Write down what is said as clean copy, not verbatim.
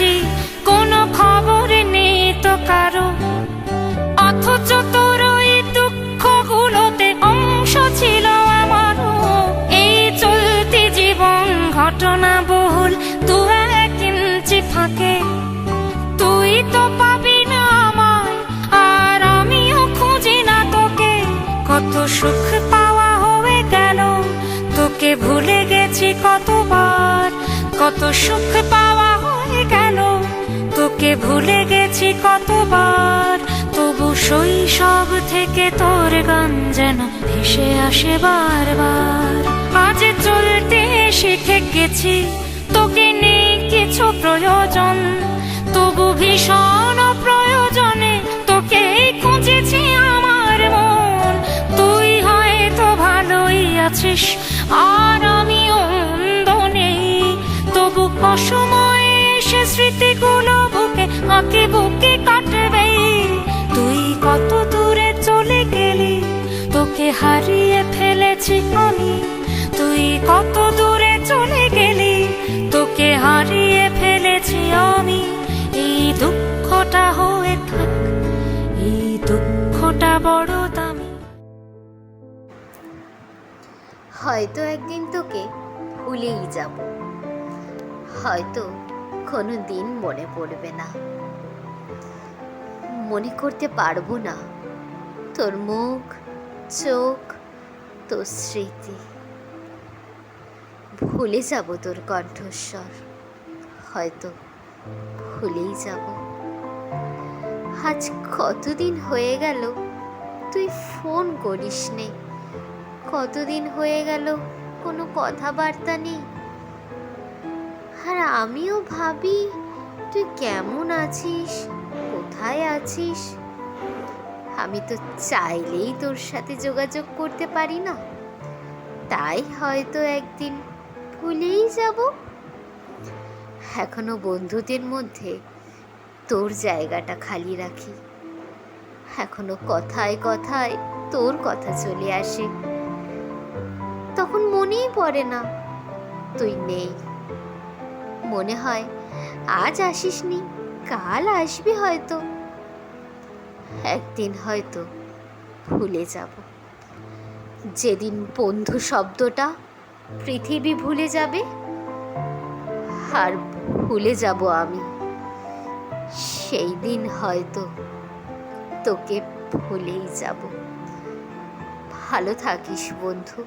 আছি, কোনো খবর নেই তো কারো, অথচ তোর ওই দুঃখগুলোতে অংশ ছিল আমারও। এই চলতি জীবন ঘটনা বহুল, দু এক ইঞ্চি ফাঁকে তুই তো পাবি না আমায়, আর আমিও খুঁজি না তোকে। কত সুখ পাওয়া হয়ে গেল, তোকে ভুলে গেছি কতবার। কত সুখ পাওয়া হয়ে গেল, তোকে ভুলে গেছি কতবার। তবু শৈশব থেকে তোর গান যেন ভেসে আসে বারবার। আজ চলতে শিখে গেছি, তোকে নেই কিছু প্রয়োজন, তবু ভীষণ প্রয়োজনে তোকে খুঁজেছি আমার মন। তুই হয়তো ভালোই আছিস, আর আমিও মন্দ নেই, তবু অসময়ে এসে স্মৃতিগুলো বুকে আঁকে বুকে কাটবে। তুই কত দূরে চলে গেলি, তোকে হারিয়ে ফেলেছি আমি। তুই কত দূরে চলে গেলি, তোকে হারিয়ে ফেলেছি আমি। এই দুঃখটা হয়ে থাক, এই দুঃখটা বড় দামি। হয়তো একদিন তোকে ভুলেই যাব, হয়তো কোনো দিন মনে পড়বে না, মনে করতে পারবো না তোর মুখ, চোখ, তোর স্মৃতি। ভুলে যাব তোর কণ্ঠস্বর, হয়তো ভুলেই যাব। আজ কতদিন হয়ে গেল তুই ফোন করিস নে, কতদিন হয়ে গেল কোনো কথাবার্তা নেই। আর আমিও ভাবি তুই কেমন আছিস, কোথায় আছিস। আমি তো চাইলেই তোর সাথে যোগাযোগ করতে পারি না, তাই হয়তো একদিন ভুলেই যাব। এখনো বন্ধুদের মধ্যে তোর জায়গাটা খালি রাখি, এখনো কথায় কথায় তোর কথা চলে আসে। তখন মনেই পড়ে না তুই নেই, মনে হয় আজ আসিসনি, কাল আসবি হয়তো। একদিন হয়তো ভুলে যাব, যেদিন বন্ধু শব্দটা পৃথিবী ভুলে যাবে, আর ভুলে যাব আমি। সেই দিন হয়তো তোকে ভুলেই যাব। ভালো থাকিস বন্ধু।